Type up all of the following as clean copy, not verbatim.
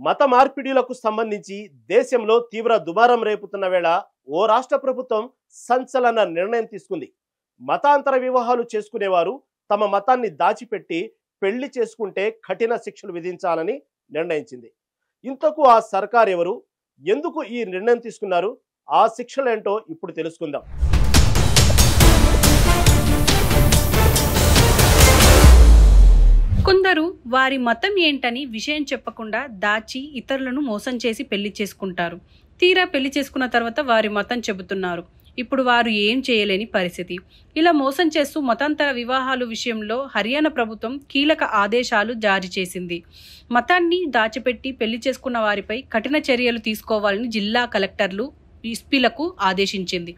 మత మార్పిడిలకు సంబంధించి దేశంలో తీవ్ర దుమారం రేపుతున్న వేళ ఓ రాష్ట్ర ప్రభుత్వం సంచలన నిర్ణయం తీసుకుంది. మతాంతర వివాహాలు చేసుకునేవారు తమ మతాన్ని దాచిపెట్టి పెళ్లి చేసుకుంటే కఠిన శిక్షలు విధించాలని నిర్ణయించింది. ఇంతకు ఆ సర్కార్ ఎవరు, ఎందుకు ఈ నిర్ణయం తీసుకున్నారు, ఆ శిక్షలేంటో ఇప్పుడు తెలుసుకుందాం. కొందరు వారి మతం ఏంటని విషయం చెప్పకుండా దాచి ఇతరులను మోసం చేసి పెళ్లి చేసుకుంటారు. తీరా పెళ్లి చేసుకున్న తర్వాత వారి మతం చెబుతున్నారు. ఇప్పుడు వారు ఏం చేయలేని పరిస్థితి. ఇలా మోసం చేస్తూ మతాంతర వివాహాలు విషయంలో హర్యానా ప్రభుత్వం కీలక ఆదేశాలు జారీ చేసింది. మతాన్ని దాచిపెట్టి పెళ్లి చేసుకున్న వారిపై కఠిన చర్యలు తీసుకోవాలని జిల్లా కలెక్టర్లు ఎస్పీలకు ఆదేశించింది.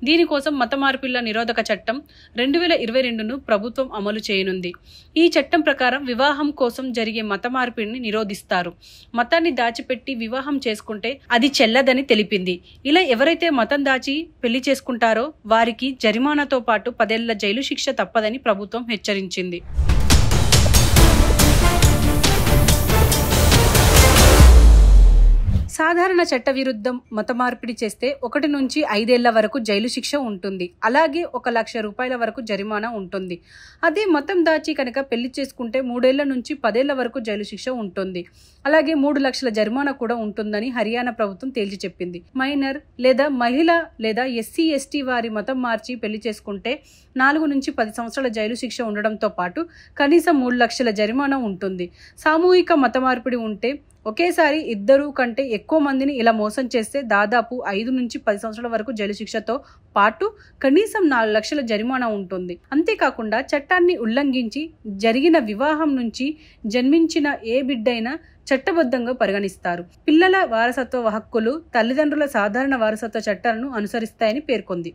దీనికోసం మత మార్పిళ్ల నిరోధక చట్టం 2022ను ప్రభుత్వం అమలు చేయనుంది. ఈ చట్టం ప్రకారం వివాహం కోసం జరిగే మత మార్పిడిని నిరోధిస్తారు. మతాన్ని దాచిపెట్టి వివాహం చేసుకుంటే అది చెల్లదని తెలిపింది. ఇలా ఎవరైతే మతం దాచి పెళ్లి చేసుకుంటారో వారికి జరిమానాతో పాటు 10 ఏళ్ల జైలు శిక్ష తప్పదని ప్రభుత్వం హెచ్చరించింది. సాధారణ చట్ట విరుద్ధం మత మార్పిడి చేస్తే 1 నుంచి 5 ఏళ్ల వరకు జైలు శిక్ష ఉంటుంది. అలాగే 1 లక్ష రూపాయల వరకు జరిమానా ఉంటుంది. అదే మతం దాచి కనుక పెళ్లి చేసుకుంటే 3 ఏళ్ల నుంచి 10 ఏళ్ల వరకు జైలు శిక్ష ఉంటుంది. అలాగే 3 లక్షల జరిమానా కూడా ఉంటుందని హర్యానా ప్రభుత్వం తేల్చి చెప్పింది. మైనర్ లేదా మహిళ లేదా ఎస్సీ ఎస్టీ వారి మతం మార్చి పెళ్లి చేసుకుంటే 4 నుంచి 10 సంవత్సరాల జైలు శిక్ష ఉండడంతో పాటు కనీసం 3 లక్షల జరిమానా ఉంటుంది. సామూహిక మత మార్పిడి ఉంటే ఒకేసారి 2 కంటే ఎక్కువ మందిని ఇలా మోసం చేస్తే దాదాపు 5 నుంచి 10 సంవత్సరాల వరకు జైలు శిక్షతో పాటు కనీసం 4 లక్షల జరిమానా ఉంటుంది. అంతేకాకుండా చట్టాన్ని ఉల్లంఘించి జరిగిన వివాహం నుంచి జన్మించిన ఏ బిడ్డైనా చట్టబద్ధంగా పరిగణిస్తారు. పిల్లల వారసత్వ హక్కులు తల్లిదండ్రుల సాధారణ వారసత్వ చట్టాలను అనుసరిస్తాయని పేర్కొంది.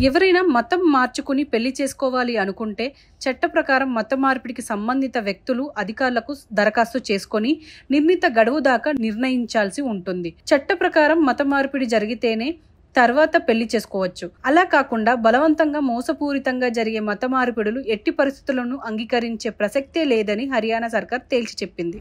ఎవరైనా మతం మార్చుకుని పెళ్లి చేసుకోవాలి అనుకుంటే చట్ట ప్రకారం మత మార్పిడికి సంబంధిత వ్యక్తులు అధికారులకు దరఖాస్తు చేసుకొని నిర్ణీత గడువు దాకా నిర్ణయించాల్సి ఉంటుంది. చట్ట ప్రకారం మత మార్పిడి జరిగితేనే తర్వాత పెళ్లి చేసుకోవచ్చు. అలా కాకుండా బలవంతంగా మోసపూరితంగా జరిగే మత మార్పిడులు ఎట్టి పరిస్థితులను అంగీకరించే ప్రసక్తే లేదని హర్యానా సర్కార్ తేల్చి చెప్పింది.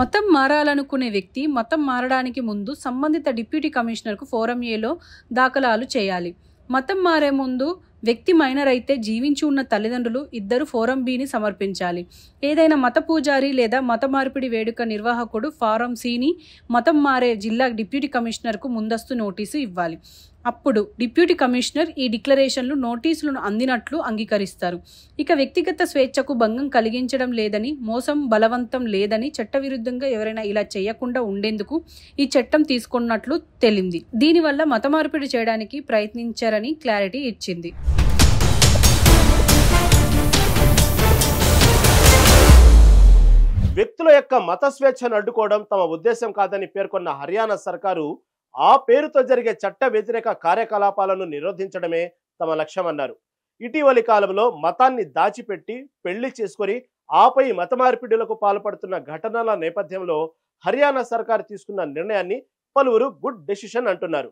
మతం మారాలనుకునే వ్యక్తి మతం మారడానికి ముందు సంబంధిత డిప్యూటీ కమిషనర్కు ఫోరం ఏలో దాఖలాలు చేయాలి. మతం మారే ముందు వ్యక్తి మైనర్ అయితే జీవించి ఉన్న తల్లిదండ్రులు 2 ఫోరం బిని సమర్పించాలి. ఏదైనా మత పూజారి లేదా మత మార్పిడి వేడుక నిర్వాహకుడు ఫారం సిని మతం మారే జిల్లా డిప్యూటీ కమిషనర్కు ముందస్తు నోటీసు ఇవ్వాలి. అప్పుడు డిప్యూటీ కమిషనర్ ఈ డిక్లరేషన్లు నోటీసులను అందినట్లు అంగీకరిస్తారు. ఇక వ్యక్తిగత స్వేచ్ఛకు భంగం కలిగించడం లేదని, మోసం బలవంతం లేదని, చట్టవిరుద్ధంగా ఎవరైనా ఇలా చేయకుండా ఉండేందుకు ఈ చట్టం తీసుకున్నట్లు తేలింది. దీనివల్ల మత మార్పిడి చేయడానికి ప్రయత్నించారని క్లారిటీ ఇచ్చింది. వ్యక్తుల యొక్క మత స్వేచ్ఛను అడ్డుకోవడం తమ ఉద్దేశం కాదని పేర్కొన్న హర్యానా సర్కారు ఆ పేరుతో జరిగే చట్ట వ్యతిరేక కార్యకలాపాలను నిరోధించడమే తమ లక్ష్యమన్నారు. ఇటీవలి కాలంలో మతాన్ని దాచిపెట్టి పెళ్లి చేసుకొని ఆపై మత మార్పిడులకు పాల్పడుతున్న ఘటనల నేపథ్యంలో హర్యానా సర్కారు తీసుకున్న నిర్ణయాన్ని పలువురు గుడ్ డెసిషన్ అంటున్నారు.